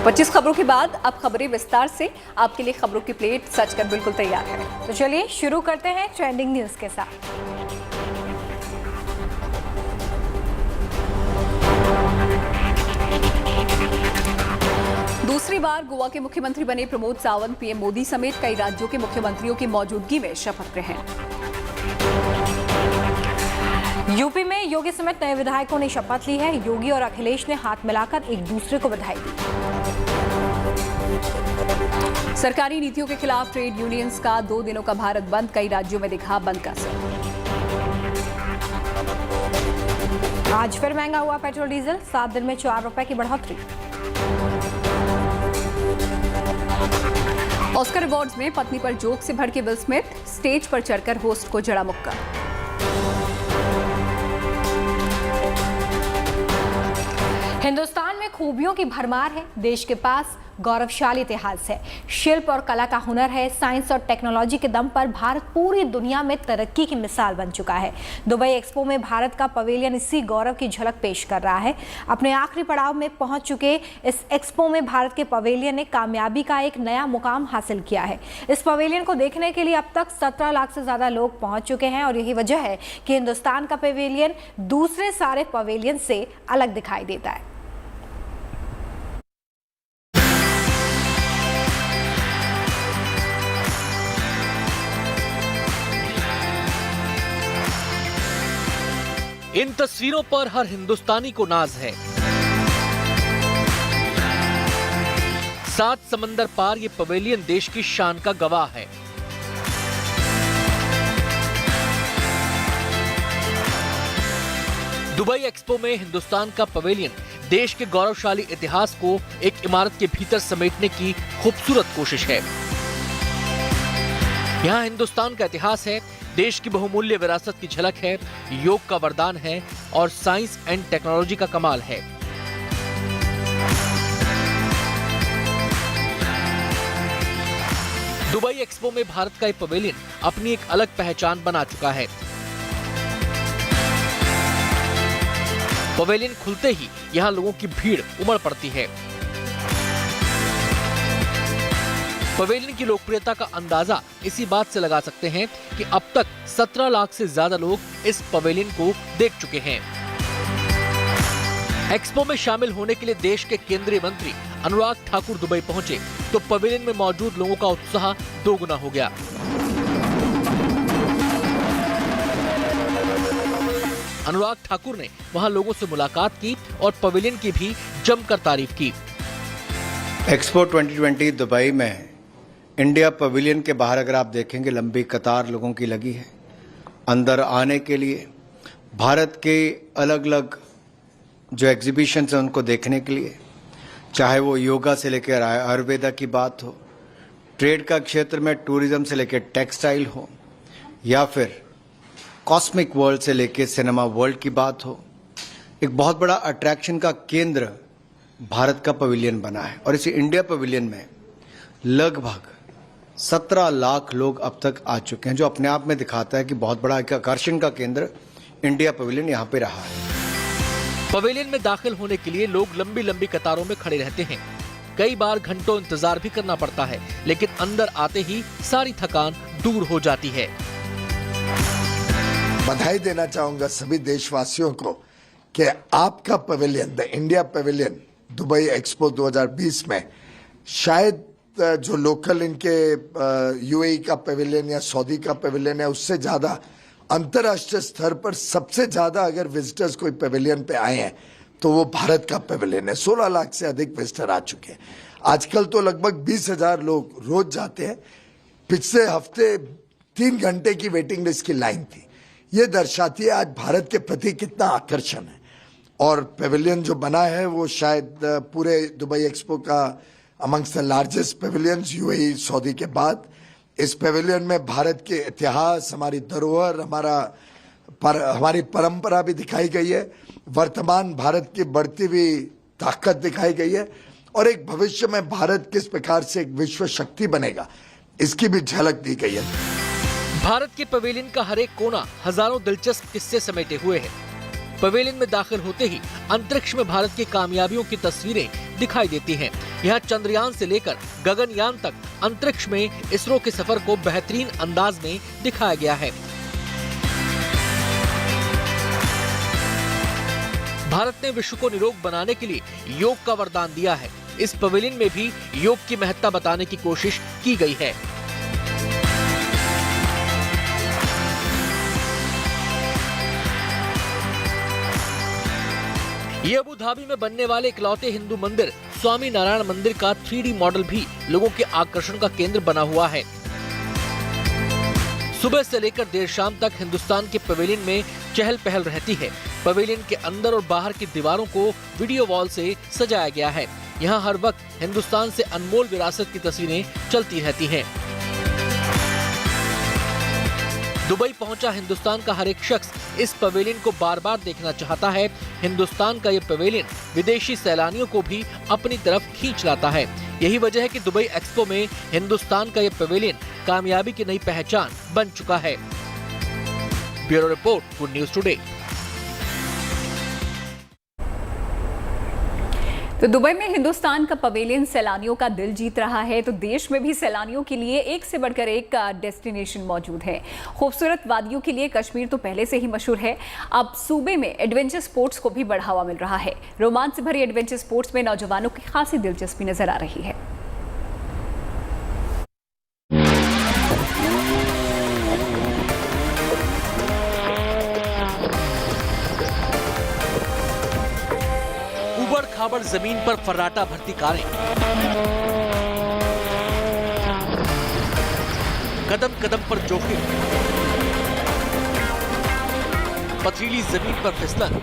25 खबरों के बाद अब खबरें विस्तार से। आपके लिए खबरों की प्लेट सच कर बिल्कुल तैयार है। तो चलिए शुरू करते हैं ट्रेंडिंग न्यूज के साथ। दूसरी बार गोवा के मुख्यमंत्री बने प्रमोद सावंत पीएम मोदी समेत कई राज्यों के मुख्यमंत्रियों की मौजूदगी में शपथ ग्रहण। यूपी में योगी समेत नए विधायकों ने शपथ ली है। योगी और अखिलेश ने हाथ मिलाकर एक दूसरे को बधाई दी। सरकारी नीतियों के खिलाफ ट्रेड यूनियंस का 2 दिनों का भारत बंद, कई राज्यों में दिखा बंद का असर। आज फिर महंगा हुआ पेट्रोल डीजल, 7 दिन में 4 रुपए की बढ़ोतरी। ऑस्कर अवार्ड्स में पत्नी पर जोक से भड़के विल स्मिथ, स्टेज पर चढ़कर होस्ट को जड़ा मुक्का। हिंदुस्तान में खूबियों की भरमार है। देश के पास गौरवशाली इतिहास है, शिल्प और कला का हुनर है। साइंस और टेक्नोलॉजी के दम पर भारत पूरी दुनिया में तरक्की की मिसाल बन चुका है। दुबई एक्सपो में भारत का पवेलियन इसी गौरव की झलक पेश कर रहा है। अपने आखिरी पड़ाव में पहुंच चुके इस एक्सपो में भारत के पवेलियन ने कामयाबी का एक नया मुकाम हासिल किया है। इस पवेलियन को देखने के लिए अब तक 17 लाख से ज्यादा लोग पहुंच चुके हैं और यही वजह है कि हिंदुस्तान का पवेलियन दूसरे सारे पवेलियन से अलग दिखाई देता है। इन तस्वीरों पर हर हिंदुस्तानी को नाज है। 7 समंदर पार ये पवेलियन देश की शान का गवाह है। दुबई एक्सपो में हिंदुस्तान का पवेलियन देश के गौरवशाली इतिहास को एक इमारत के भीतर समेटने की खूबसूरत कोशिश है। यहाँ हिंदुस्तान का इतिहास है, देश की बहुमूल्य विरासत की झलक है, योग का वरदान है और साइंस एंड टेक्नोलॉजी का कमाल है। दुबई एक्सपो में भारत का ये पवेलियन अपनी एक अलग पहचान बना चुका है। पवेलियन खुलते ही यहाँ लोगों की भीड़ उमड़ पड़ती है। पवेलियन की लोकप्रियता का अंदाजा इसी बात से लगा सकते हैं कि अब तक 17 लाख से ज्यादा लोग इस पवेलियन को देख चुके हैं। एक्सपो में शामिल होने के लिए देश के केंद्रीय मंत्री अनुराग ठाकुर दुबई पहुंचे तो पवेलियन में मौजूद लोगों का उत्साह 2 गुना हो गया। अनुराग ठाकुर ने वहां लोगों से मुलाकात की और पवेलियन की भी जमकर तारीफ की। एक्सपो 2020 दुबई में इंडिया पवेलियन के बाहर अगर आप देखेंगे लंबी कतार लोगों की लगी है अंदर आने के लिए। भारत के अलग अलग जो एग्जीबिशंस हैं उनको देखने के लिए, चाहे वो योगा से लेकर आयुर्वेदा की बात हो, ट्रेड का क्षेत्र में टूरिज्म से लेकर टेक्सटाइल हो, या फिर कॉस्मिक वर्ल्ड से लेकर सिनेमा वर्ल्ड की बात हो। एक बहुत बड़ा अट्रैक्शन का केंद्र भारत का पवेलियन बना है और इसी इंडिया पवेलियन में लगभग 17 लाख लोग अब तक आ चुके हैं, जो अपने आप में दिखाता है कि बहुत बड़ा एक आकर्षण का केंद्र इंडिया पवेलियन यहाँ पे रहा है। पवेलियन में दाखिल होने के लिए लोग लंबी लंबी कतारों में खड़े रहते हैं। कई बार घंटों इंतजार भी करना पड़ता है, लेकिन अंदर आते ही सारी थकान दूर हो जाती है। बधाई देना चाहूंगा सभी देशवासियों को कि आपका pavilion, the India pavilion Dubai expo 2020 में शायद जो लोकल इनके यूएई का पवेलियन या सऊदी का पवेलियन है उससे ज्यादा अंतर्राष्ट्रीय स्तर पर सबसे ज्यादा अगर विजिटर्स कोई पवेलियन पे आए हैं तो वो भारत का पवेलियन है। 16 लाख से अधिक विजिटर आ चुके हैं। आजकल तो लगभग 20,000 लोग रोज जाते हैं। पिछले हफ्ते 3 घंटे की वेटिंग लिस्ट की लाइन थी। ये दर्शाती है आज भारत के प्रति कितना आकर्षण है। और पवेलियन जो बना है वो शायद पूरे दुबई एक्सपो का amongst the largest pavilions UAE Saudi के बाद। इस पवेलियन में भारत के इतिहास, हमारी धरोहर, हमारी परंपरा भी दिखाई गई है। वर्तमान भारत की बढ़ती हुई ताकत दिखाई गई है और एक भविष्य में भारत किस प्रकार से एक विश्व शक्ति बनेगा इसकी भी झलक दी गई है। भारत के पवेलियन का हर एक कोना हजारों दिलचस्प किस्से समेटे हुए है। पवेलियन में दाखिल होते ही अंतरिक्ष में भारत की कामयाबियों की तस्वीरें दिखाई देती हैं। यहाँ चंद्रयान से लेकर गगनयान तक अंतरिक्ष में इसरो के सफर को बेहतरीन अंदाज में दिखाया गया है। भारत ने विश्व को निरोग बनाने के लिए योग का वरदान दिया है। इस पवेलियन में भी योग की महत्ता बताने की कोशिश की गई है। ये अबू धाबी में बनने वाले इकलौते हिंदू मंदिर स्वामी नारायण मंदिर का 3D मॉडल भी लोगों के आकर्षण का केंद्र बना हुआ है। सुबह से लेकर देर शाम तक हिंदुस्तान के पवेलियन में चहल पहल रहती है। पवेलियन के अंदर और बाहर की दीवारों को वीडियो वॉल से सजाया गया है। यहाँ हर वक्त हिंदुस्तान से अनमोल विरासत की तस्वीरें चलती रहती हैं। दुबई पहुंचा हिंदुस्तान का हर एक शख्स इस पवेलियन को बार बार देखना चाहता है। हिंदुस्तान का ये पवेलियन विदेशी सैलानियों को भी अपनी तरफ खींच लाता है। यही वजह है कि दुबई एक्सपो में हिंदुस्तान का ये पवेलियन कामयाबी की नई पहचान बन चुका है। Bureau report, good news today. तो दुबई में हिंदुस्तान का पवेलियन सैलानियों का दिल जीत रहा है, तो देश में भी सैलानियों के लिए एक से बढ़कर एक डेस्टिनेशन मौजूद है। खूबसूरत वादियों के लिए कश्मीर तो पहले से ही मशहूर है। अब सूबे में एडवेंचर स्पोर्ट्स को भी बढ़ावा मिल रहा है। रोमांच से भरी एडवेंचर स्पोर्ट्स में नौजवानों की खासी दिलचस्पी नजर आ रही है। खाबड़ जमीन पर फर्राटा भरती कारें, कदम कदम पर जोखिम, पथरीली जमीन पर फिसलन,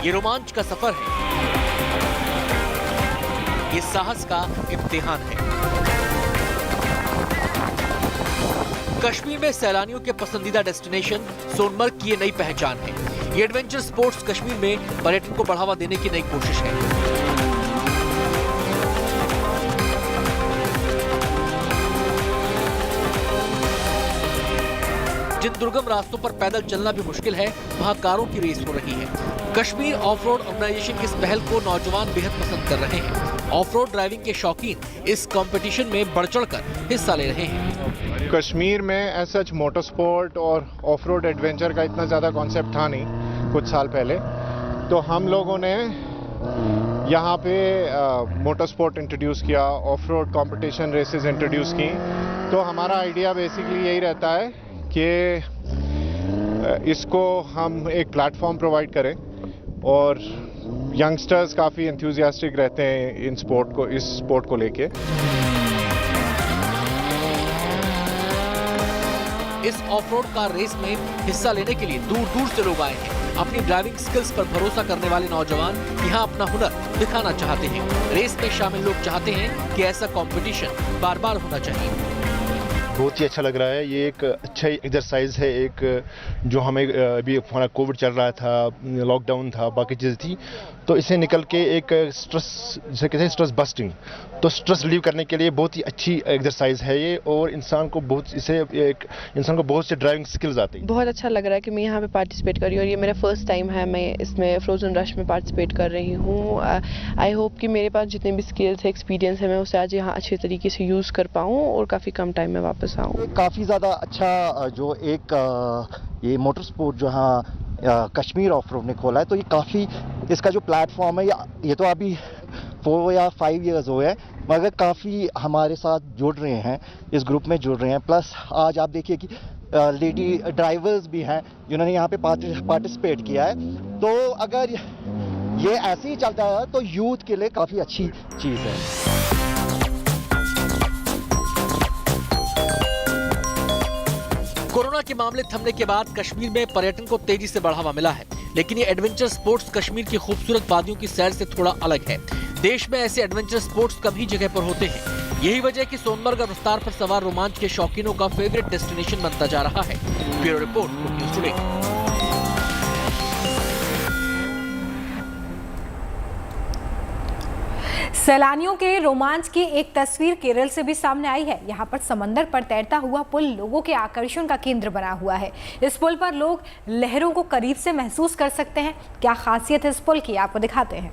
ये रोमांच का सफर है, ये साहस का इम्तिहान है। कश्मीर में सैलानियों के पसंदीदा डेस्टिनेशन सोनमर्ग की ये नई पहचान है। ये एडवेंचर स्पोर्ट्स कश्मीर में पर्यटन को बढ़ावा देने की नई कोशिश है। जिन दुर्गम रास्तों पर पैदल चलना भी मुश्किल है, वहां कारों की रेस हो रही है। कश्मीर ऑफ रोड ऑर्गेनाइजेशन की इस पहल को नौजवान बेहद पसंद कर रहे हैं। ऑफ रोड ड्राइविंग के शौकीन इस कंपटीशन में बढ़ चढ़कर हिस्सा ले रहे हैं। कश्मीर में ऐसा मोटर स्पोर्ट और ऑफ रोड एडवेंचर का इतना ज़्यादा कॉन्सेप्ट था नहीं कुछ साल पहले, तो हम लोगों ने यहाँ पे मोटर स्पोर्ट इंट्रोड्यूस किया, off road competition races introduce की। तो हमारा आइडिया बेसिकली यही रहता है कि इसको हम एक प्लेटफॉर्म प्रोवाइड करें और यंगस्टर्स काफ़ी एंथुसियास्टिक रहते हैं इस स्पोर्ट को लेके। इस ऑफ रोड कार रेस में हिस्सा लेने के लिए दूर दूर से लोग आए हैं। अपनी ड्राइविंग स्किल्स पर भरोसा करने वाले नौजवान यहाँ अपना हुनर दिखाना चाहते हैं। रेस में शामिल लोग चाहते हैं कि ऐसा कंपटीशन बार बार होना चाहिए। बहुत ही अच्छा लग रहा है। ये एक अच्छा एक्सरसाइज है, एक जो हमें अभी हमारा कोविड चल रहा था, लॉकडाउन था, बाकी चीज़ें थी, तो इसे निकल के एक स्ट्रेस, जिसे कहते हैं स्ट्रेस बस्टिंग, तो स्ट्रेस रिलीव करने के लिए बहुत ही अच्छी एक्सरसाइज है ये। और इंसान को बहुत से ड्राइविंग स्किल्स आते हैं। बहुत अच्छा लग रहा है कि मैं यहाँ पे पार्टिसिपेट कर रही हूँ और ये मेरा फर्स्ट टाइम है मैं इसमें फ्रोजन रश में पार्टिसिपेट कर रही हूँ। आई होप कि मेरे पास जितने भी स्किल्स है, एक्सपीरियंस है, मैं उसे आज यहाँ अच्छे तरीके से यूज़ कर पाऊँ और काफ़ी कम टाइम में वापस आऊँ। काफ़ी ज़्यादा अच्छा जो एक ये मोटर स्पोर्ट जो हाँ कश्मीर ऑफ रोड ने खोला है, तो ये काफ़ी इसका जो प्लेटफॉर्म है ये तो अभी 4 या 5 इयर्स हुए हैं, मगर काफ़ी हमारे साथ जुड़ रहे हैं, इस ग्रुप में जुड़ रहे हैं। प्लस आज आप देखिए कि लेडी ड्राइवर्स भी हैं जिन्होंने यहाँ पे पार्टिसिपेट किया है। तो अगर ये ऐसे ही चलता है तो यूथ के लिए काफ़ी अच्छी चीज़ है। कोरोना के मामले थमने के बाद कश्मीर में पर्यटन को तेजी से बढ़ावा मिला है, लेकिन ये एडवेंचर स्पोर्ट्स कश्मीर की खूबसूरत वादियों की सैर से थोड़ा अलग है। देश में ऐसे एडवेंचर स्पोर्ट्स कम ही जगह पर होते हैं। यही वजह है कि सोनमर्ग और रफ्तार पर सवार रोमांच के शौकीनों का फेवरेट डेस्टिनेशन बनता जा रहा है। Bureau report, good news today. सैलानियों के रोमांच की एक तस्वीर केरल से भी सामने आई है। यहाँ पर समंदर पर तैरता हुआ पुल लोगों के आकर्षण का केंद्र बना हुआ है। इस पुल पर लोग लहरों को करीब से महसूस कर सकते हैं। क्या खासियत है इस पुल की, आपको दिखाते हैं।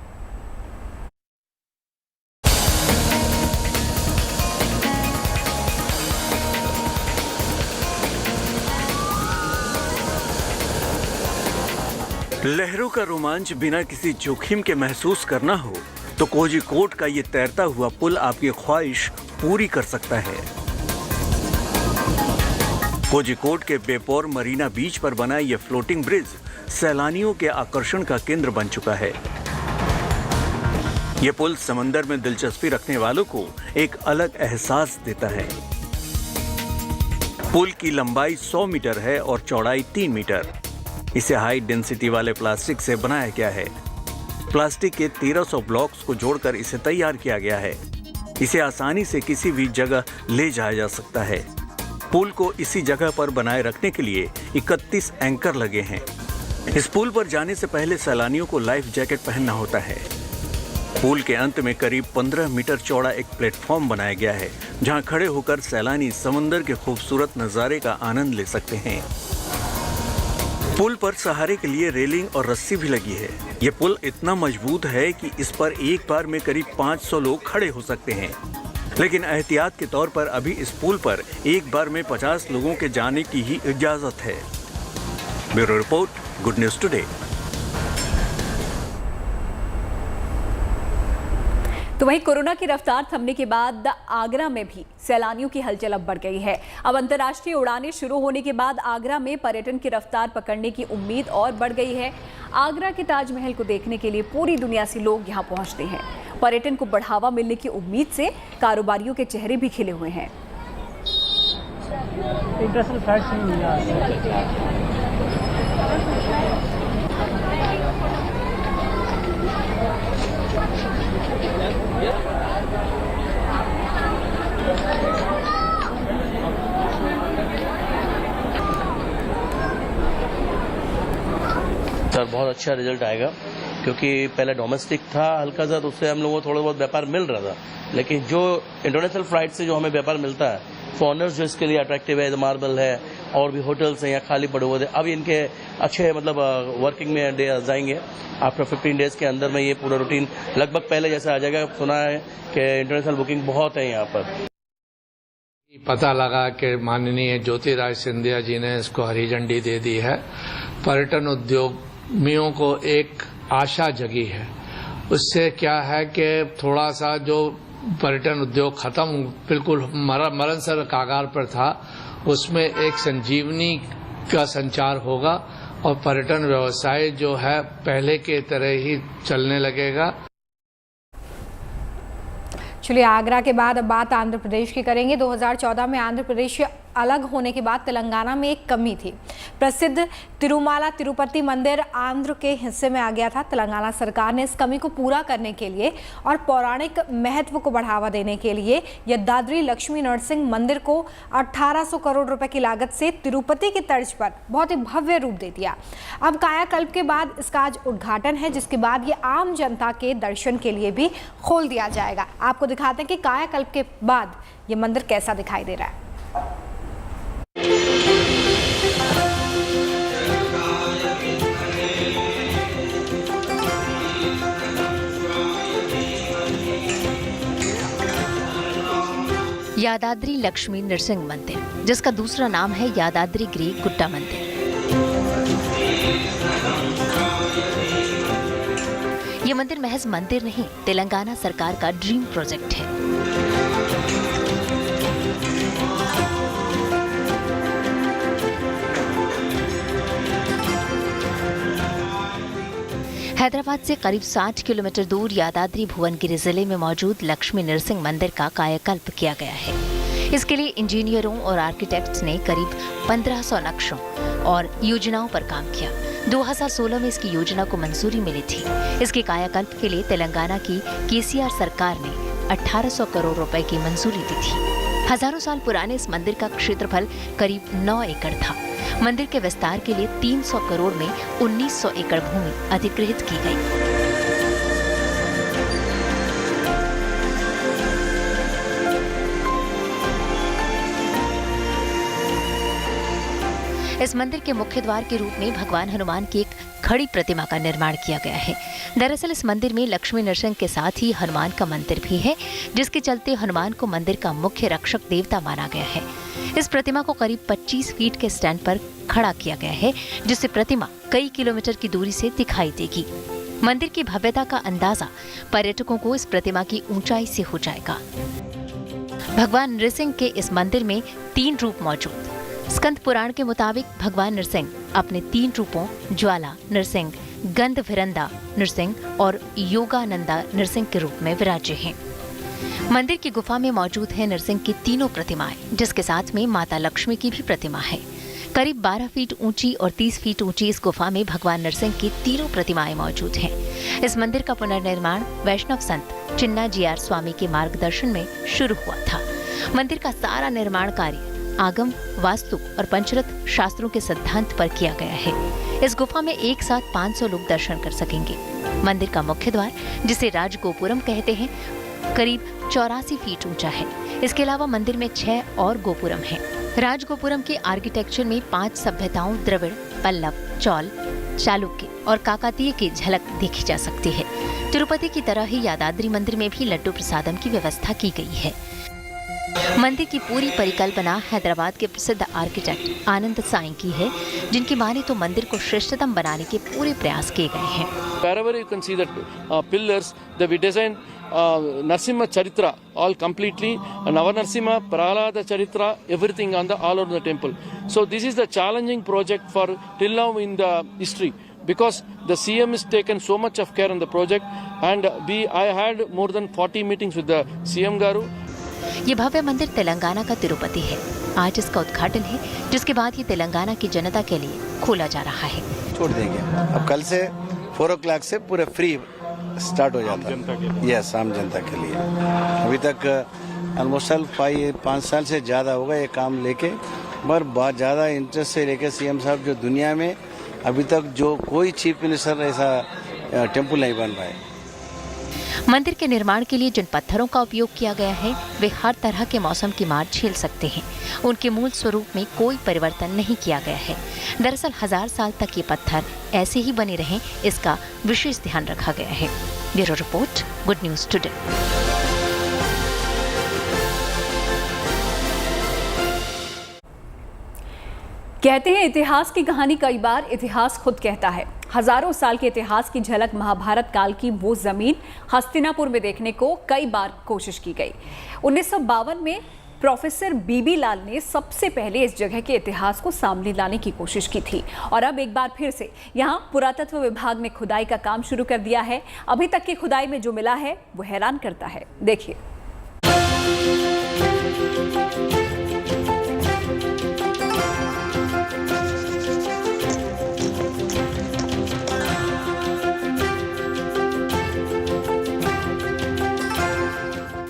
लहरों का रोमांच बिना किसी जोखिम के महसूस करना हो तो कोझिकोड का ये तैरता हुआ पुल आपकी ख्वाहिश पूरी कर सकता है। कोझिकोड के बेपोर मरीना बीच पर बना ये फ्लोटिंग ब्रिज सैलानियों के आकर्षण का केंद्र बन चुका है। ये पुल समंदर में दिलचस्पी रखने वालों को एक अलग एहसास देता है। पुल की लंबाई 100 मीटर है और चौड़ाई 3 मीटर। इसे हाई डेंसिटी वाले प्लास्टिक से बनाया गया है। प्लास्टिक के 1300 ब्लॉक्स को जोड़कर इसे तैयार किया गया है। इसे आसानी से किसी भी जगह ले जाया जा सकता है। पुल को इसी जगह पर बनाए रखने के लिए 31 एंकर लगे हैं। इस पुल पर जाने से पहले सैलानियों को लाइफ जैकेट पहनना होता है। पुल के अंत में करीब 15 मीटर चौड़ा एक प्लेटफॉर्म बनाया गया है, जहां खड़े होकर सैलानी समंदर के खूबसूरत नजारे का आनंद ले सकते हैं। पुल पर सहारे के लिए रेलिंग और रस्सी भी लगी है। ये पुल इतना मजबूत है कि इस पर एक बार में करीब 500 लोग खड़े हो सकते हैं। लेकिन एहतियात के तौर पर अभी इस पुल पर एक बार में 50 लोगों के जाने की ही इजाजत है। Bureau report, good news today. तो वहीं कोरोना की रफ्तार थमने के बाद आगरा में भी सैलानियों की हलचल अब बढ़ गई है। अब अंतर्राष्ट्रीय उड़ानें शुरू होने के बाद आगरा में पर्यटन की रफ्तार पकड़ने की उम्मीद और बढ़ गई है। आगरा के ताजमहल को देखने के लिए पूरी दुनिया से लोग यहां पहुंचते हैं। पर्यटन को बढ़ावा मिलने की उम्मीद से कारोबारियों के चेहरे भी खिले हुए हैं। सर बहुत अच्छा रिजल्ट आएगा, क्योंकि पहले डोमेस्टिक था हल्का सा, तो उससे हम लोगों को थोड़ा बहुत व्यापार मिल रहा था। लेकिन जो इंटरनेशनल फ्लाइट से जो हमें व्यापार मिलता है, फॉरनर्स जो इसके लिए अट्रैक्टिव है, मार्बल है और भी होटल्स हैं यहाँ खाली पड़े हुए थे, अब इनके अच्छे मतलब वर्किंग में डे जाएंगे। आफ्टर 15 डेज के अंदर में ये पूरा रूटीन लगभग पहले जैसा आ जाएगा। सुना है कि इंटरनेशनल बुकिंग बहुत है यहाँ पर। पता लगा कि माननीय ज्योतिराज सिंधिया जी ने इसको हरी झंडी दे दी है। पर्यटन उद्योगियों को एक आशा जगी है। उससे क्या है कि थोड़ा सा जो पर्यटन उद्योग खत्म बिल्कुल मरणसर कागार पर था, उसमें एक संजीवनी का संचार होगा और पर्यटन व्यवसाय जो है पहले के तरह ही चलने लगेगा। चलिए, आगरा के बाद अब बात आंध्र प्रदेश की करेंगे। 2014 में आंध्र प्रदेश से अलग होने के बाद तेलंगाना में एक कमी थी। प्रसिद्ध तिरुमाला तिरुपति मंदिर आंध्र के हिस्से में आ गया था। तेलंगाना सरकार ने इस कमी को पूरा करने के लिए और पौराणिक महत्व को बढ़ावा देने के लिए यदाद्री लक्ष्मी नरसिंह मंदिर को 1800 करोड़ रुपए की लागत से तिरुपति की तर्ज पर बहुत ही भव्य रूप दे दिया। अब कायाकल्प के बाद इसका आज उद्घाटन है, जिसके बाद ये आम जनता के दर्शन के लिए भी खोल दिया जाएगा। आपको दिखाते हैं कि कायाकल्प के बाद ये मंदिर कैसा दिखाई दे रहा है। यादाद्री लक्ष्मी नरसिंह मंदिर, जिसका दूसरा नाम है यादाद्री गिरी गुट्टा मंदिर। ये मंदिर महज मंदिर नहीं, तेलंगाना सरकार का ड्रीम प्रोजेक्ट है। हैदराबाद से करीब 60 किलोमीटर दूर यादाद्री भुवनगिरी जिले में मौजूद लक्ष्मी नरसिंह मंदिर का कायाकल्प किया गया है। इसके लिए इंजीनियरों और आर्किटेक्ट्स ने करीब 1500 नक्शों और योजनाओं पर काम किया। 2016 में इसकी योजना को मंजूरी मिली थी। इसके कायाकल्प के लिए तेलंगाना की केसीआर सरकार ने 1800 करोड़ रुपए की मंजूरी दी थी। हजारों साल पुराने इस मंदिर का क्षेत्रफल करीब 9 एकड़ था। मंदिर के विस्तार के लिए 300 करोड़ में 1900 एकड़ भूमि अधिग्रहित की गई। इस मंदिर के मुख्य द्वार के रूप में भगवान हनुमान की एक खड़ी प्रतिमा का निर्माण किया गया है। दरअसल इस मंदिर में लक्ष्मी नरसिंह के साथ ही हनुमान का मंदिर भी है, जिसके चलते हनुमान को मंदिर का मुख्य रक्षक देवता माना गया है। इस प्रतिमा को करीब 25 फीट के स्टैंड पर खड़ा किया गया है, जिससे प्रतिमा कई किलोमीटर की दूरी से दिखाई देगी। मंदिर की भव्यता का अंदाजा पर्यटकों को इस प्रतिमा की ऊंचाई से हो जाएगा। भगवान नृसिंह के इस मंदिर में 3 रूप मौजूद। स्कंद पुराण के मुताबिक भगवान नृसिंह अपने 3 रूपों ज्वाला नृसिंह, गंधभिरंदा नृसिंह और योगानंदा नृसिंह के रूप में विराजे हैं। मंदिर की गुफा में मौजूद है नृसिंह की तीनों प्रतिमाएं, जिसके साथ में माता लक्ष्मी की भी प्रतिमा है। करीब 12 फीट ऊंची और 30 फीट ऊंची इस गुफा में भगवान नरसिंह की तीनों प्रतिमाएं मौजूद हैं। इस मंदिर का पुनर्निर्माण वैष्णव संत चिन्ना जीआर स्वामी के मार्गदर्शन में शुरू हुआ था। मंदिर का सारा निर्माण कार्य आगम, वास्तु और पंचरत्न शास्त्रों के सिद्धांत पर किया गया है। इस गुफा में एक साथ 500 लोग दर्शन कर सकेंगे। मंदिर का मुख्य द्वार, जिसे राजगोपुरम कहते हैं, करीब 84 फीट ऊंचा है। इसके अलावा मंदिर में 6 और गोपुरम हैं। राजगोपुरम के आर्किटेक्चर में 5 सभ्यताओं द्रविड़, पल्लव, चौल, चालुक्य और काकतीय की झलक देखी जा सकती है। तिरुपति की तरह ही यादाद्री मंदिर में भी लड्डू प्रसादम की व्यवस्था की गई है। मंदिर की पूरी परिकल्पना हैदराबाद के प्रसिद्ध आर्किटेक्ट आनंद साई की है, जिनकी माने तो मंदिर को श्रेष्ठतम बनाने के पूरे प्रयास किए गए हैं। Wherever you can see the pillars, we designed Narsimha Charitra all completely, Nava Narsimha, Prahalada Charitra, everything on all over the temple. So this is the challenging project for till now in the history, because the CM has taken so much of care on the project, and I had more than 40 meetings with the CM Garu. ये भव्य मंदिर तेलंगाना का तिरुपति है। आज इसका उद्घाटन है, जिसके बाद ये तेलंगाना की जनता के लिए खोला जा रहा है। छोड़ देंगे अब कल से 4 o'clock से पूरा फ्री स्टार्ट हो जाता है। यस, आम जनता के लिए। अभी तक ऑलमोस्ट 5 साल से ज़्यादा होगा ये काम लेके, मगर बहुत ज़्यादा इंटरेस्ट से लेके सीएम साहब जो दुनिया में अभी तक जो कोई चीफ मिनिस्टर ऐसा टेम्पल नहीं बन पाए। मंदिर के निर्माण के लिए जिन पत्थरों का उपयोग किया गया है, वे हर तरह के मौसम की मार झेल सकते हैं। उनके मूल स्वरूप में कोई परिवर्तन नहीं किया गया है। दरअसल 1000 साल तक ये पत्थर ऐसे ही बने रहें, इसका विशेष ध्यान रखा गया है। Bureau report, good news today. कहते हैं इतिहास की कहानी कई बार इतिहास खुद कहता है। हजारों साल के इतिहास की झलक महाभारत काल की वो जमीन हस्तिनापुर में देखने को कई बार कोशिश की गई। 1952 में प्रोफेसर बीबी लाल ने सबसे पहले इस जगह के इतिहास को सामने लाने की कोशिश की थी, और अब एक बार फिर से यहाँ पुरातत्व विभाग ने खुदाई का काम शुरू कर दिया है। अभी तक की खुदाई में जो मिला है वो हैरान करता है। देखिए।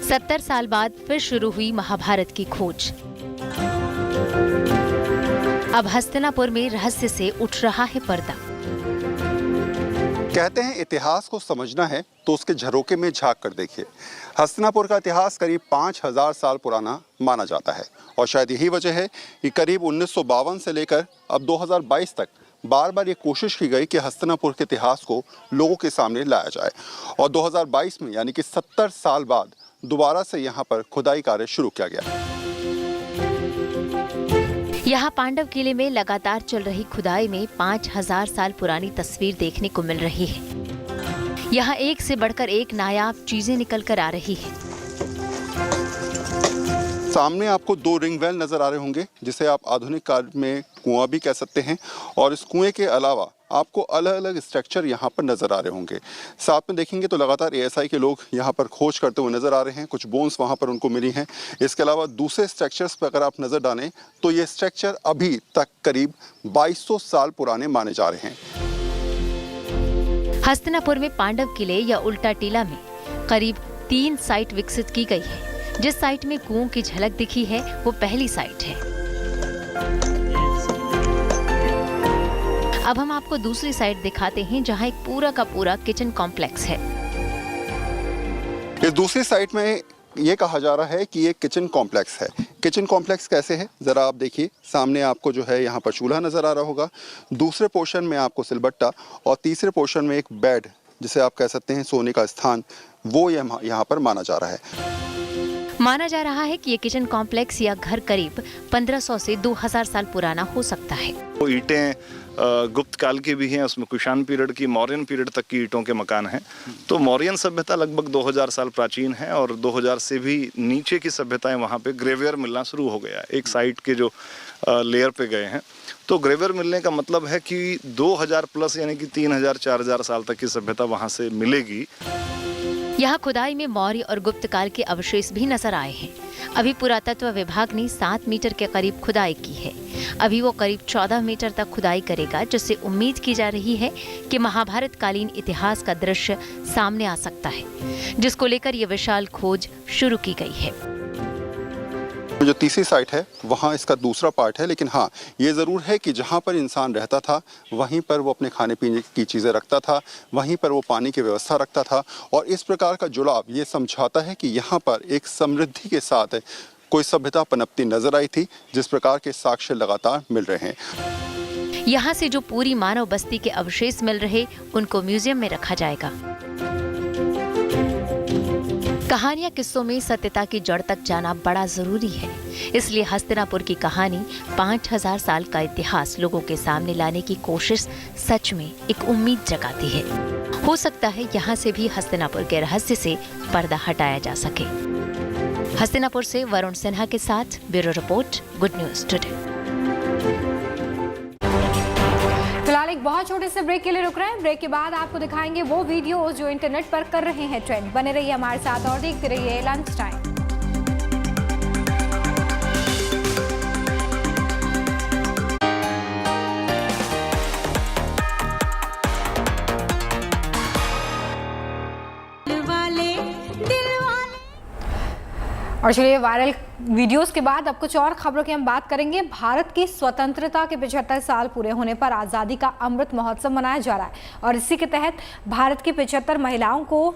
सत्तर साल बाद फिर शुरू हुई महाभारत की खोज। अब हस्तिनापुर में रहस्य से उठ रहा है पर्दा। कहते हैं इतिहास को समझना है तो उसके झरोके में झांक कर देखिए। हस्तिनापुर का इतिहास करीब 5000 साल पुराना माना जाता है, और शायद यही वजह है कि करीब 1952 से लेकर अब 2022 तक बार बार ये कोशिश की गई कि हस्तिनापुर के इतिहास को लोगों के सामने लाया जाए, और 2022 में यानी कि 70 साल बाद दोबारा से यहाँ पर खुदाई कार्य शुरू किया गया। यहाँ पांडव किले में लगातार चल रही खुदाई में 5000 साल पुरानी तस्वीर देखने को मिल रही है। यहाँ एक से बढ़कर एक नायाब चीजें निकल कर आ रही है। सामने आपको 2 रिंग वेल नजर आ रहे होंगे, जिसे आप आधुनिक काल में कुआं भी कह सकते हैं, और इस कुएं के अलावा आपको अलग अलग स्ट्रक्चर यहाँ पर नजर आ रहे होंगे। साथ में देखेंगे तो लगातार एएसआई के लोग यहाँ पर खोज करते हुए नजर आ रहे हैं। कुछ बोन्स वहाँ पर उनको मिली हैं। इसके अलावा दूसरे स्ट्रक्चर्स पर अगर आप नजर डालें तो ये स्ट्रक्चर अभी तक करीब 2200 साल पुराने माने जा रहे हैं। हस्तिनापुर में पांडव किले या उल्टा टीला में करीब 3 साइट विकसित की गई है। जिस साइट में कुओं की झलक दिखी है वो पहली साइट है। अब हम आपको दूसरी साइट दिखाते हैं, जहां एक पूरा का पूरा किचन कॉम्प्लेक्स है। इस दूसरी साइट में ये कहा जा रहा है कि ये किचन कॉम्प्लेक्स है। किचन कॉम्प्लेक्स कैसे है, ज़रा आप देखिए। सामने आपको जो है यहाँ पर चूल्हा नज़र आ रहा होगा, दूसरे पोर्शन में आपको सिलबट्टा और तीसरे पोर्शन में एक बेड, जिसे आप कह सकते हैं सोने का स्थान, वो यहाँ पर माना जा रहा है। माना जा रहा है कि ये किचन कॉम्प्लेक्स या घर करीब 1500 से 2000 साल पुराना हो सकता है। वो ईंटें गुप्त काल की भी हैं, उसमें कुषाण पीरियड की, मौर्यन पीरियड तक की ईंटों के मकान हैं। तो मौर्यन सभ्यता लगभग 2000 साल प्राचीन है और 2000 से भी नीचे की सभ्यताएं वहाँ पे ग्रेवियर मिलना शुरू हो गया। एक साइट के जो लेयर पे गए हैं, तो ग्रेवियर मिलने का मतलब है कि 2000 प्लस यानी कि 3000-4000 साल तक की सभ्यता वहाँ से मिलेगी। यहाँ खुदाई में मौर्य और गुप्त काल के अवशेष भी नजर आए हैं। अभी पुरातत्व विभाग ने 7 मीटर के करीब खुदाई की है। अभी वो करीब 14 मीटर तक खुदाई करेगा, जिससे उम्मीद की जा रही है कि महाभारत कालीन इतिहास का दृश्य सामने आ सकता है, जिसको लेकर ये विशाल खोज शुरू की गई है। जो तीसरी साइट है वहाँ इसका दूसरा पार्ट है, लेकिन हाँ ये ज़रूर है कि जहाँ पर इंसान रहता था वहीं पर वो अपने खाने पीने की चीज़ें रखता था, वहीं पर वो पानी की व्यवस्था रखता था, और इस प्रकार का जुड़ाव ये समझाता है कि यहाँ पर एक समृद्धि के साथ कोई सभ्यता पनपती नजर आई थी, जिस प्रकार के साक्ष्य लगातार मिल रहे हैं। यहाँ से जो पूरी मानव बस्ती के अवशेष मिल रहे, उनको म्यूजियम में रखा जाएगा। कहानियां किस्सों में सत्यता की जड़ तक जाना बड़ा जरूरी है, इसलिए हस्तिनापुर की कहानी 5000 साल का इतिहास लोगों के सामने लाने की कोशिश सच में एक उम्मीद जगाती है। हो सकता है यहाँ से भी हस्तिनापुर के रहस्य से पर्दा हटाया जा सके। हस्तिनापुर से वरुण सिन्हा के साथ bureau report, good news today. फिलहाल एक बहुत छोटे से ब्रेक के लिए रुक रहे हैं। ब्रेक के बाद आपको दिखाएंगे वो वीडियोस जो इंटरनेट पर कर रहे हैं ट्रेंड। बने रहिए हमारे साथ और देखते रहिए लंच टाइम। और चलिए वायरल वीडियोस के बाद अब कुछ और खबरों की हम बात करेंगे। भारत की स्वतंत्रता के 75 साल पूरे होने पर आज़ादी का अमृत महोत्सव मनाया जा रहा है और इसी के तहत भारत की 75 महिलाओं को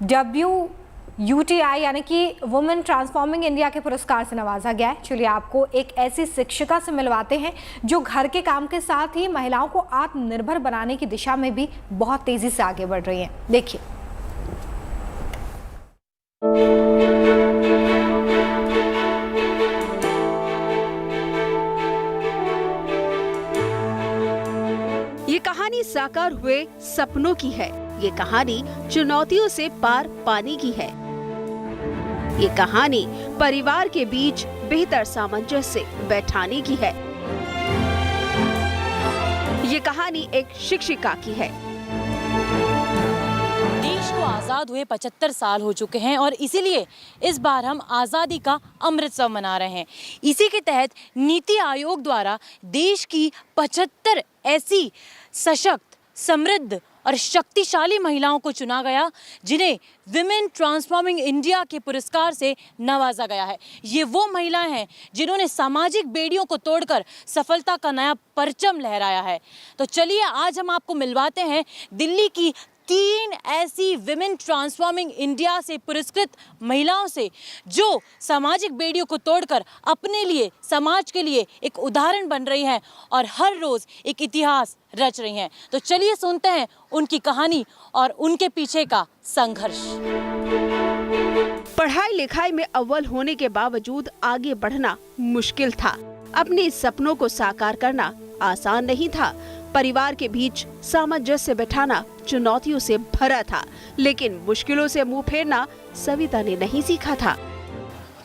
WUTI यानी कि वुमेन ट्रांसफॉर्मिंग इंडिया के पुरस्कार से नवाजा गया है। चलिए आपको एक ऐसी शिक्षिका से मिलवाते हैं जो घर के काम के साथ ही महिलाओं को आत्मनिर्भर बनाने की दिशा में भी बहुत तेजी से आगे बढ़ रही हैं। देखिए। ये कहानी साकार हुए सपनों की है। ये कहानी चुनौतियों से पार पाने की है। ये कहानी परिवार के बीच बेहतर सामंजस्य बैठाने की है। ये कहानी एक शिक्षिका की है। देश को आज़ाद हुए 75 साल हो चुके हैं और इसीलिए इस बार हम आज़ादी का अमृतसव मना रहे हैं। इसी के तहत नीति आयोग द्वारा देश की 75 ऐसी सशक्त, समृद्ध और शक्तिशाली महिलाओं को चुना गया जिन्हें विमेन ट्रांसफॉर्मिंग इंडिया के पुरस्कार से नवाजा गया है। ये वो महिलाएं हैं जिन्होंने सामाजिक बेड़ियों को तोड़कर सफलता का नया परचम लहराया है। तो चलिए आज हम आपको मिलवाते हैं दिल्ली की 3 ऐसी विमेन ट्रांसफॉर्मिंग इंडिया से पुरस्कृत महिलाओं से जो सामाजिक बेड़ियों को तोड़कर अपने लिए, समाज के लिए एक उदाहरण बन रही हैं और हर रोज एक इतिहास रच रही हैं। तो चलिए सुनते हैं उनकी कहानी और उनके पीछे का संघर्ष। पढ़ाई लिखाई में अव्वल होने के बावजूद आगे बढ़ना मुश्किल था। अपने सपनों को साकार करना आसान नहीं था। परिवार के बीच सामंजस्य बैठाना चुनौतियों से भरा था, लेकिन मुश्किलों से मुंह फेरना सविता ने नहीं सीखा था।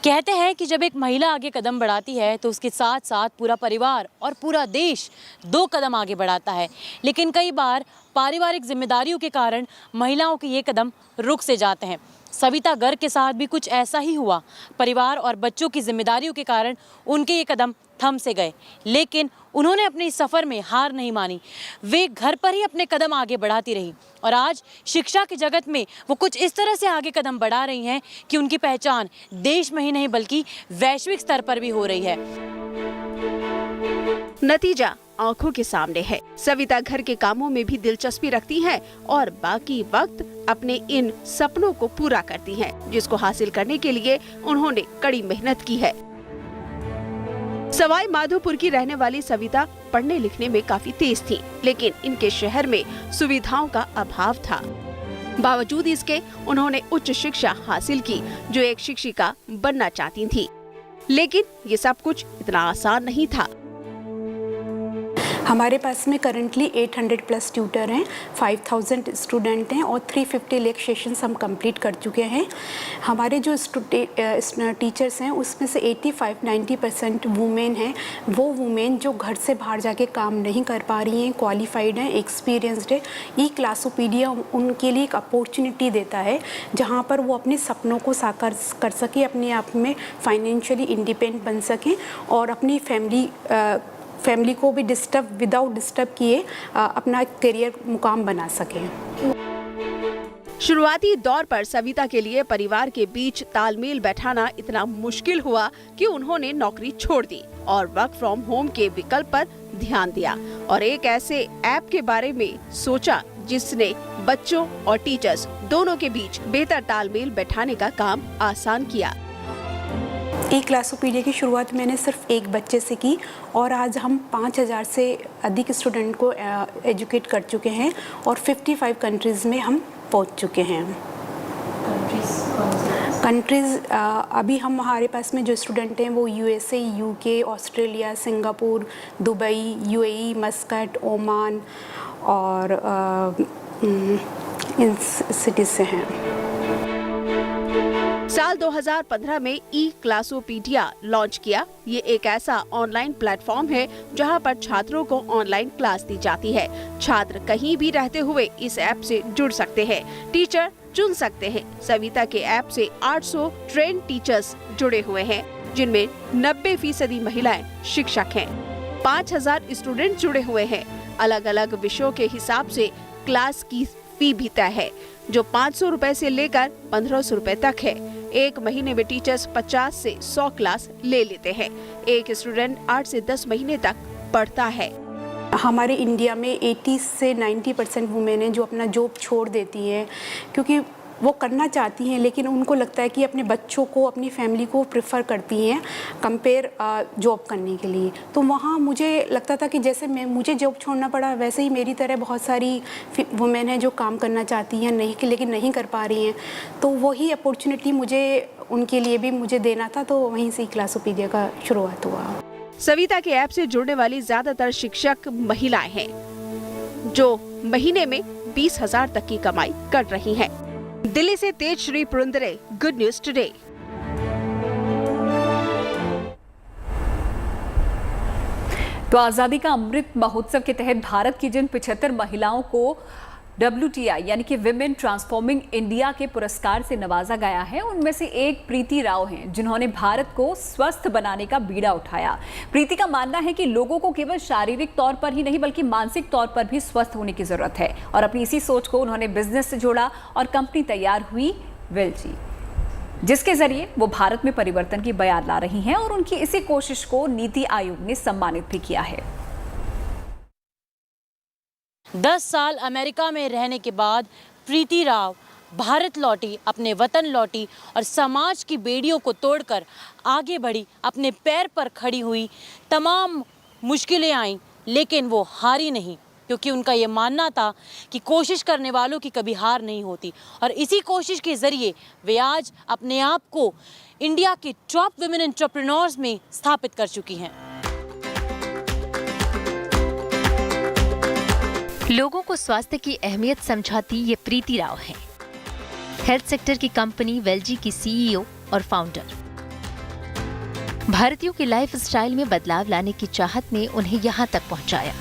कहते हैं कि जब एक महिला आगे कदम बढ़ाती है तो उसके साथ साथ पूरा परिवार और पूरा देश 2 कदम आगे बढ़ाता है, लेकिन कई बार पारिवारिक जिम्मेदारियों के कारण महिलाओं के ये कदम रुक से जाते हैं। सविता गर्ग के साथ भी कुछ ऐसा ही हुआ। परिवार और बच्चों की जिम्मेदारियों के कारण उनके ये कदम थम से गए, लेकिन उन्होंने अपने इस सफ़र में हार नहीं मानी। वे घर पर ही अपने कदम आगे बढ़ाती रही और आज शिक्षा के जगत में वो कुछ इस तरह से आगे कदम बढ़ा रही हैं कि उनकी पहचान देश में ही नहीं बल्कि वैश्विक स्तर पर भी हो रही है। नतीजा आंखों के सामने है। सविता घर के कामों में भी दिलचस्पी रखती हैं और बाकी वक्त अपने इन सपनों को पूरा करती हैं, जिसको हासिल करने के लिए उन्होंने कड़ी मेहनत की है। सवाई माधोपुर की रहने वाली सविता पढ़ने लिखने में काफी तेज थी, लेकिन इनके शहर में सुविधाओं का अभाव था। बावजूद इसके उन्होंने उच्च शिक्षा हासिल की, जो एक शिक्षिका बनना चाहती थी। लेकिन ये सब कुछ इतना आसान नहीं था। हमारे पास में करंटली 800 प्लस ट्यूटर हैं, 5000 स्टूडेंट हैं और 350 लेक सेशंस हम कंप्लीट कर चुके हैं। हमारे जो टीचर्स हैं उसमें से 85-90% वुमेन हैं। वो वुमेन जो घर से बाहर जाके काम नहीं कर पा रही हैं, क्वालिफाइड हैं, एक्सपीरियंसड है। ई क्लासोपीडिया उनके लिए एक अपॉर्चुनिटी देता है जहाँ पर वो अपने सपनों को साकार कर सके, अपने आप में फाइनेंशियली इंडिपेंडेंट बन सकें और अपनी फैमिली को भी विदाउट डिस्टर्ब किए अपना करियर मुकाम बना सकें। शुरुआती दौर पर सविता के लिए परिवार के बीच तालमेल बैठाना इतना मुश्किल हुआ कि उन्होंने नौकरी छोड़ दी और वर्क फ्रॉम होम के विकल्प पर ध्यान दिया और एक ऐसे ऐप के बारे में सोचा जिसने बच्चों और टीचर्स दोनों के बीच बेहतर तालमेल बैठाने का काम आसान किया। ई क्लासोपीडिया की शुरुआत मैंने सिर्फ एक बच्चे से की और आज हम 5000 से अधिक स्टूडेंट को एजुकेट कर चुके हैं और 55 कंट्रीज़ में हम पहुंच चुके हैं। कंट्रीज़ अभी हमारे पास में जो स्टूडेंट हैं वो USA, UK, Australia, Singapore, Dubai, UAE, Muscat, Oman और इन सिटीज़ से हैं। साल 2015 में ई क्लासोपीडिया लॉन्च किया। ये एक ऐसा ऑनलाइन प्लेटफॉर्म है जहां पर छात्रों को ऑनलाइन क्लास दी जाती है। छात्र कहीं भी रहते हुए इस ऐप से जुड़ सकते हैं, टीचर चुन सकते हैं। सविता के ऐप से 800 ट्रेन टीचर्स जुड़े हुए हैं, जिनमें 90% महिलाएं शिक्षक हैं। 5000 स्टूडेंट जुड़े हुए हैं। अलग अलग विषयों के हिसाब से क्लास की फी भी तय है, जो 500 रुपए से लेकर 1500 रुपए तक है। एक महीने में टीचर्स 50 से 100 क्लास ले लेते हैं। एक स्टूडेंट 8 से 10 महीने तक पढ़ता है। हमारे इंडिया में 80 से 90% वुमेन हैं जो अपना जॉब छोड़ देती हैं, क्योंकि वो करना चाहती हैं लेकिन उनको लगता है कि अपने बच्चों को, अपनी फैमिली को प्रेफर करती हैं कंपेयर जॉब करने के लिए। तो वहाँ मुझे लगता था कि जैसे मुझे जॉब छोड़ना पड़ा, वैसे ही मेरी तरह बहुत सारी वुमेन हैं जो काम करना चाहती हैं लेकिन नहीं कर पा रही हैं। तो वही अपॉर्चुनिटी मुझे उनके लिए भी मुझे देना था, तो वहीं से क्लासोपीडिया का शुरुआत हुआ। सविता के ऐप से जुड़ने वाली ज्यादातर शिक्षक महिलाएं हैं, जो महीने में 20,000 तक की कमाई कर रही हैं। दिल्ली से Tejashree Purandare, good news today. तो आज़ादी का अमृत महोत्सव के तहत भारत की जिन 75 महिलाओं को WTI यानी कि विमेन ट्रांसफॉर्मिंग इंडिया के पुरस्कार से नवाजा गया है, उनमें से एक प्रीति राव हैं, जिन्होंने भारत को स्वस्थ बनाने का बीड़ा उठाया। प्रीति का मानना है कि लोगों को केवल शारीरिक तौर पर ही नहीं बल्कि मानसिक तौर पर भी स्वस्थ होने की जरूरत है और अपनी इसी सोच को उन्होंने बिजनेस से जोड़ा और कंपनी तैयार हुई वेलजी, जिसके जरिए वो भारत में परिवर्तन की बयान ला रही हैं और उनकी इसी कोशिश को नीति आयोग ने सम्मानित भी किया है। 10 साल अमेरिका में रहने के बाद प्रीति राव भारत लौटी, अपने वतन लौटी और समाज की बेड़ियों को तोड़कर आगे बढ़ी, अपने पैर पर खड़ी हुई। तमाम मुश्किलें आईं लेकिन वो हारी नहीं, क्योंकि उनका ये मानना था कि कोशिश करने वालों की कभी हार नहीं होती और इसी कोशिश के ज़रिए वे आज अपने आप को इंडिया के टॉप वुमेन एंटरप्रेन्योर्स में स्थापित कर चुकी हैं। लोगों को स्वास्थ्य की अहमियत समझाती ये प्रीति राव हैं। हेल्थ सेक्टर की कंपनी वेलजी की CEO और फाउंडर। भारतीयों की लाइफ स्टाइल में बदलाव लाने की चाहत ने उन्हें यहाँ तक पहुँचाया।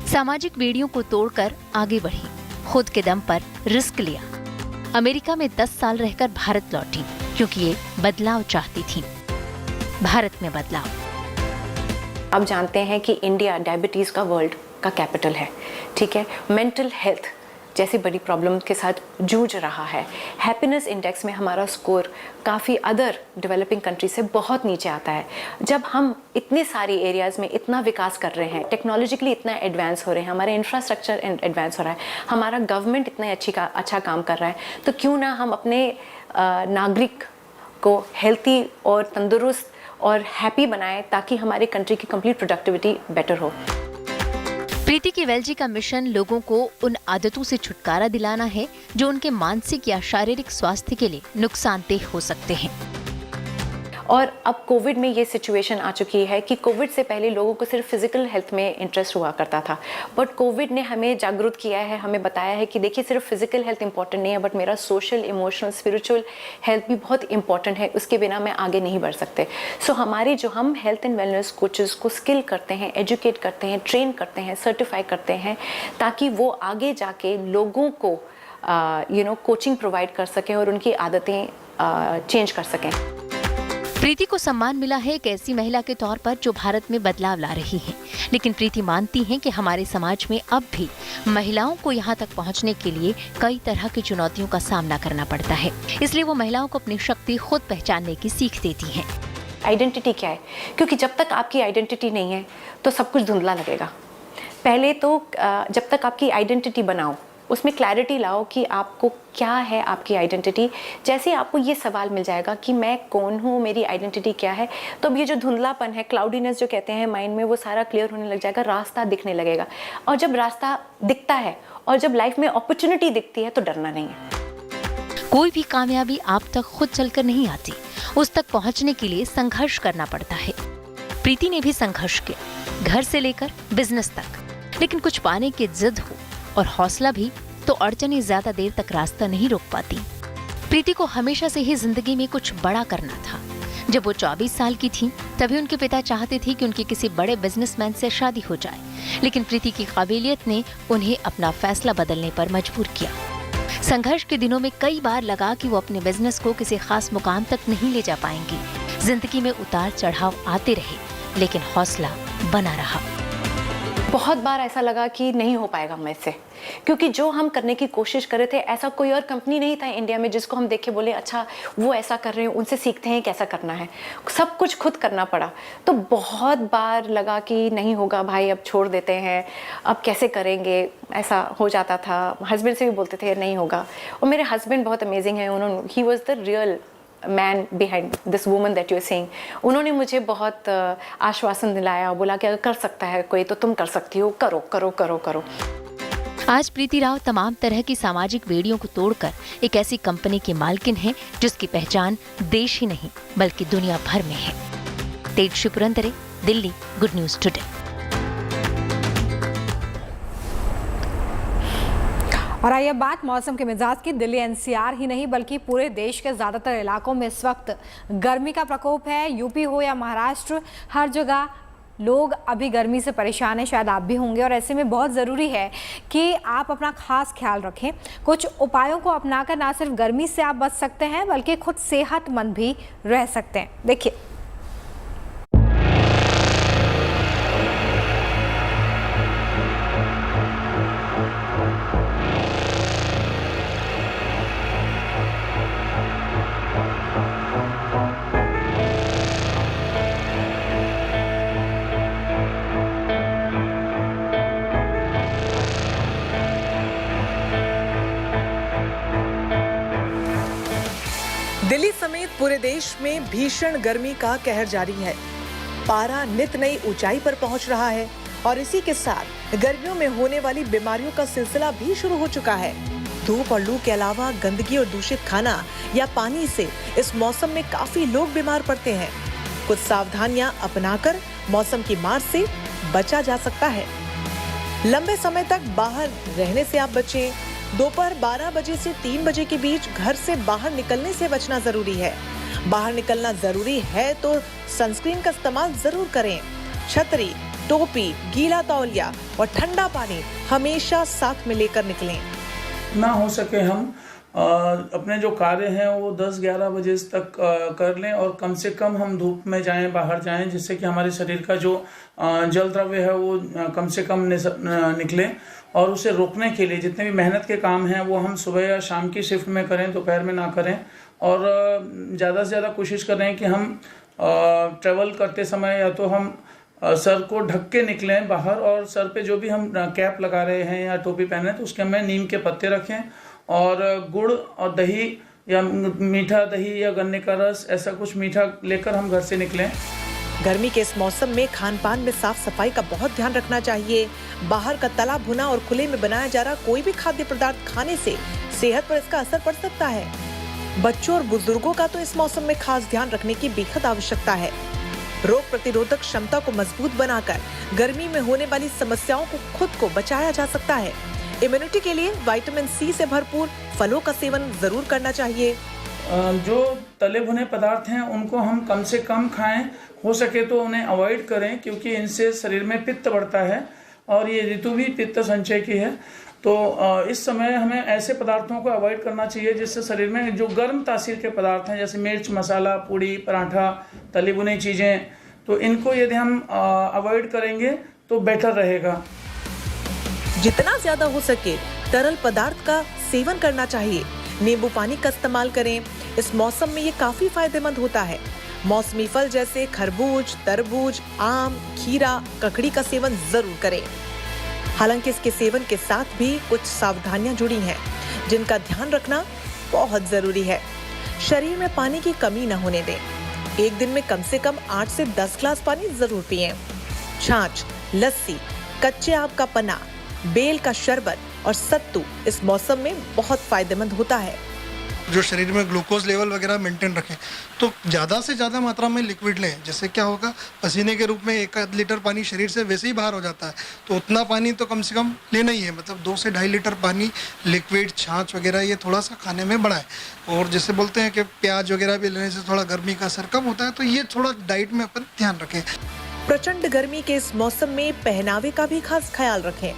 सामाजिक बेड़ियों को तोड़कर आगे बढ़ी, खुद के दम पर रिस्क लिया। अमेरिका में 10 साल रहकर भारत लौटी क्योंकि ये बदलाव चाहती थी। भारत में बदलाव। आप जानते हैं कि इंडिया डायबिटीज का वर्ल्ड का कैपिटल है, ठीक है। मेंटल हेल्थ जैसी बड़ी प्रॉब्लम के साथ जूझ रहा है। हैप्पीनेस इंडेक्स में हमारा स्कोर काफ़ी अदर डेवलपिंग कंट्री से बहुत नीचे आता है। जब हम इतने सारी एरियाज़ में इतना विकास कर रहे हैं, टेक्नोलॉजिकली इतना एडवांस हो रहे हैं, हमारे इंफ्रास्ट्रक्चर एडवांस हो रहा है, हमारा गवर्नमेंट इतना अच्छा काम कर रहा है, तो क्यों ना हम अपने नागरिक को हेल्थी और तंदुरुस्त और हैप्पी बनाएं ताकि हमारी कंट्री की कंप्लीट प्रोडक्टिविटी बेटर हो। प्रीति की वेलजी का मिशन लोगों को उन आदतों से छुटकारा दिलाना है जो उनके मानसिक या शारीरिक स्वास्थ्य के लिए नुकसानदेह हो सकते हैं। और अब कोविड में ये सिचुएशन आ चुकी है कि कोविड से पहले लोगों को सिर्फ फिजिकल हेल्थ में इंटरेस्ट हुआ करता था, बट कोविड ने हमें जागरूक किया है, हमें बताया है कि देखिए सिर्फ फिजिकल हेल्थ इंपॉर्टेंट नहीं है, बट मेरा सोशल, इमोशनल, स्पिरिचुअल हेल्थ भी बहुत इंपॉर्टेंट है, उसके बिना मैं आगे नहीं बढ़ सकते। सो हमारे जो हम हेल्थ एंड वेलनेस कोचेस को स्किल करते हैं, एजुकेट करते हैं, ट्रेन करते हैं, सर्टिफाई करते हैं, ताकि वो आगे जाके लोगों को कोचिंग प्रोवाइड कर सकें और उनकी आदतें चेंज कर सकें। प्रीति को सम्मान मिला है एक ऐसी महिला के तौर पर जो भारत में बदलाव ला रही है, लेकिन प्रीति मानती हैं कि हमारे समाज में अब भी महिलाओं को यहाँ तक पहुँचने के लिए कई तरह की चुनौतियों का सामना करना पड़ता है। इसलिए वो महिलाओं को अपनी शक्ति खुद पहचानने की सीख देती हैं। आइडेंटिटी क्या है? क्योंकि जब तक आपकी आइडेंटिटी नहीं है तो सब कुछ धुंधला लगेगा। पहले तो जब तक आपकी आइडेंटिटी बनाओ, उसमें क्लैरिटी लाओ कि आपको क्या है आपकी आइडेंटिटी। जैसे आपको ये सवाल मिल जाएगा कि मैं कौन हूँ, मेरी आइडेंटिटी क्या है, तो अब ये जो धुंधलापन है, क्लाउडीनेस जो कहते हैं माइंड में, वो सारा क्लियर होने लग जाएगा, रास्ता दिखने लगेगा। और जब रास्ता दिखता है और जब लाइफ में अपॉर्चुनिटी दिखती है तो डरना नहीं है। कोई भी कामयाबी आप तक खुद चलकर नहीं आती, उस तक पहुँचने के लिए संघर्ष करना पड़ता है। प्रीति ने भी संघर्ष किया, घर से लेकर बिजनेस तक, लेकिन कुछ पाने की जिद हो और हौसला भी तो अड़चनें ज्यादा देर तक रास्ता नहीं रोक पाती। प्रीति को हमेशा से ही जिंदगी में कुछ बड़ा करना था। जब वो 24 साल की थी तभी उनके पिता चाहते थे कि उनकी किसी बड़े बिजनेसमैन से शादी हो जाए, लेकिन प्रीति की काबिलियत ने उन्हें अपना फैसला बदलने पर मजबूर किया। संघर्ष के दिनों में कई बार लगा कि वो अपने बिजनेस को किसी खास मुकाम तक नहीं ले जा पाएंगी। जिंदगी में उतार चढ़ाव आते रहे, लेकिन हौसला बना रहा। बहुत बार ऐसा लगा कि नहीं हो पाएगा मुझसे, क्योंकि जो हम करने की कोशिश कर रहे थे, ऐसा कोई और कंपनी नहीं था इंडिया में जिसको हम देखे बोले अच्छा वो ऐसा कर रहे हैं, उनसे सीखते हैं कैसा करना है। सब कुछ खुद करना पड़ा। तो बहुत बार लगा कि नहीं होगा भाई, अब छोड़ देते हैं, अब कैसे करेंगे, ऐसा हो जाता था। हस्बैंड से भी बोलते थे नहीं होगा। और मेरे हस्बैंड बहुत अमेजिंग है, उन्होंने he was the real man behind this woman that you are seeing. उन्होंने मुझे बहुत आश्वासन दिलाया, बोला कि अगर कर सकता है कोई तो तुम कर सकती हो, करो करो करो करो। आज प्रीति राव तमाम तरह की सामाजिक बेड़ियों को तोड़कर एक ऐसी कंपनी की मालकिन है जिसकी पहचान देश ही नहीं बल्कि दुनिया भर में है। Tejaswi Purandare, Delhi, good news today. और आइए बात मौसम के मिजाज की। दिल्ली एनसीआर ही नहीं बल्कि पूरे देश के ज़्यादातर इलाकों में इस वक्त गर्मी का प्रकोप है। यूपी हो या महाराष्ट्र, हर जगह लोग अभी गर्मी से परेशान हैं, शायद आप भी होंगे। और ऐसे में बहुत ज़रूरी है कि आप अपना खास ख्याल रखें। कुछ उपायों को अपनाकर ना सिर्फ गर्मी से आप बच सकते हैं बल्कि खुद सेहतमंद भी रह सकते हैं। देखिए, दिल्ली समेत पूरे देश में भीषण गर्मी का कहर जारी है। पारा नित नई ऊंचाई पर पहुंच रहा है और इसी के साथ गर्मियों में होने वाली बीमारियों का सिलसिला भी शुरू हो चुका है। धूप और लू के अलावा गंदगी और दूषित खाना या पानी से इस मौसम में काफी लोग बीमार पड़ते हैं। कुछ सावधानियां अपनाकर मौसम की मार से बचा जा सकता है। लंबे समय तक बाहर रहने से आप बचें। दोपहर 12 बजे से 3 बजे के बीच घर से बाहर निकलने से बचना जरूरी है। बाहर निकलना जरूरी है तो सनस्क्रीन का इस्तेमाल जरूर करें। छतरी, टोपी, गीला तौलिया और ठंडा पानी हमेशा साथ में लेकर निकलें। ना हो सके हम अपने जो कार्य हैं वो 10-11 बजे तक कर लें और कम से कम हम धूप में जाएं, बाहर जाएं, जिससे कि हमारे शरीर का जो जल द्रव्य है वो कम से कम निकले। और उसे रोकने के लिए जितने भी मेहनत के काम हैं वो हम सुबह या शाम की शिफ्ट में करें, दोपहर में ना करें। और ज़्यादा से ज़्यादा कोशिश करें कि हम ट्रैवल करते समय या तो हम सर को ढक के निकलें बाहर, और सर पे जो भी हम कैप लगा रहे हैं या टोपी पहने तो उसके में नीम के पत्ते रखें, और गुड़ और दही या मीठा दही या गन्ने का रस, ऐसा कुछ मीठा लेकर हम घर से निकलें। गर्मी के इस मौसम में खान पान में साफ सफाई का बहुत ध्यान रखना चाहिए। बाहर का तला भुना और खुले में बनाया जा रहा कोई भी खाद्य पदार्थ खाने से सेहत पर इसका असर पड़ सकता है। बच्चों और बुजुर्गों का तो इस मौसम में खास ध्यान रखने की बेहद आवश्यकता है। रोग प्रतिरोधक क्षमता को मजबूत बनाकर गर्मी में होने वाली समस्याओं को खुद को बचाया जा सकता है। इम्यूनिटी के लिए विटामिन सी से भरपूर फलों का सेवन जरूर करना चाहिए। जो तले भुने पदार्थ हैं उनको हम कम से कम खाएं, हो सके तो उन्हें अवॉइड करें, क्योंकि इनसे शरीर में पित्त बढ़ता है और ये ऋतु भी पित्त संचय की है। तो इस समय हमें ऐसे पदार्थों को अवॉइड करना चाहिए जिससे शरीर में जो गर्म तासीर के पदार्थ हैं, जैसे मिर्च, मसाला, पूड़ी, पराठा, तली भुनी चीज़ें, तो इनको यदि हम अवॉइड करेंगे तो बेटर रहेगा। जितना ज्यादा हो सके तरल पदार्थ का सेवन करना चाहिए। नींबू पानी का इस्तेमाल करें, इस मौसम में ये काफी फायदेमंद होता है। मौसमी फल जैसे खरबूज, तरबूज, आम, खीरा, ककड़ी का सेवन जरूर करें। हालांकि इसके सेवन के साथ भी कुछ सावधानियां जुड़ी हैं जिनका ध्यान रखना बहुत जरूरी है। शरीर में पानी की कमी न होने दें। एक दिन में कम से कम 8 से 10 ग्लास पानी जरूर पिएं। छाछ, लस्सी, कच्चे आम का पन्ना, बेल का शरबत और सत्तू इस मौसम में बहुत फायदेमंद होता है। जो शरीर में ग्लूकोज लेवल वगैरह मेंटेन रखें, तो ज़्यादा से ज़्यादा मात्रा में लिक्विड लें। जैसे क्या होगा, पसीने के रूप में 1 लीटर पानी शरीर से वैसे ही बाहर हो जाता है, तो उतना पानी तो कम से कम लेना ही है। मतलब 2 से 2.5 लीटर पानी, लिक्विड, छाछ वगैरह ये थोड़ा सा खाने में बढ़ाए। और जैसे बोलते हैं कि प्याज वगैरह भी लेने से थोड़ा गर्मी का असर कम होता है, तो ये थोड़ा डाइट में अपन ध्यान रखें। प्रचंड गर्मी के इस मौसम में पहनावे का भी खास ख्याल रखें।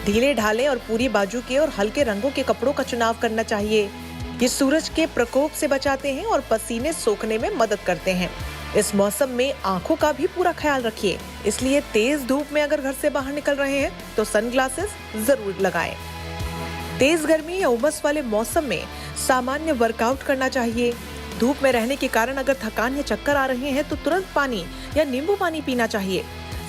ढीले ढाले और पूरी बाजू के और हल्के रंगों के कपड़ों का चुनाव करना चाहिए। ये सूरज के प्रकोप से बचाते हैं और पसीने सोखने में मदद करते हैं। इस मौसम में आंखों का भी पूरा ख्याल रखिए, इसलिए तेज धूप में अगर घर से बाहर निकल रहे हैं तो सनग्लासेस जरूर लगाएं। तेज गर्मी या उमस वाले मौसम में सामान्य वर्कआउट करना चाहिए। धूप में रहने के कारण अगर थकान या चक्कर आ रहे हैं तो तुरंत पानी या नींबू पानी पीना चाहिए।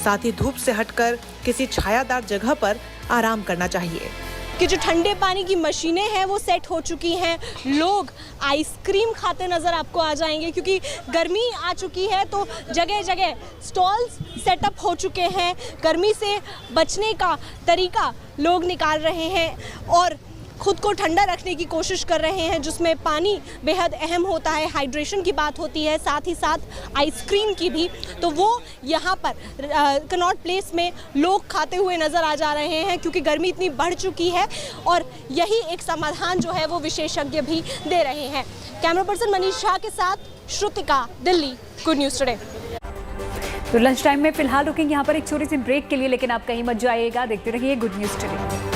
साथ ही धूप से हटकर किसी छायादार जगह पर आराम करना चाहिए। कि जो ठंडे पानी की मशीनें हैं वो सेट हो चुकी हैं। लोग आइसक्रीम खाते नज़र आपको आ जाएंगे, क्योंकि गर्मी आ चुकी है तो जगह जगह स्टॉल्स सेटअप हो चुके हैं। गर्मी से बचने का तरीका लोग निकाल रहे हैं और खुद को ठंडा रखने की कोशिश कर रहे हैं, जिसमें पानी बेहद अहम होता है। हाइड्रेशन की बात होती है, साथ ही साथ आइसक्रीम की भी। तो वो यहाँ पर कनॉट प्लेस में लोग खाते हुए नज़र आ जा रहे हैं, क्योंकि गर्मी इतनी बढ़ चुकी है और यही एक समाधान जो है वो विशेषज्ञ भी दे रहे हैं। कैमरा पर्सन मनीष झा के साथ Shrutika, Delhi, good news today. तो लंच टाइम में फिलहाल रुकेंगे यहाँ पर एक छोटी सी ब्रेक के लिए, लेकिन आप कहीं मत जाइएगा, देखते रहिए गुड न्यूज़ टुडे।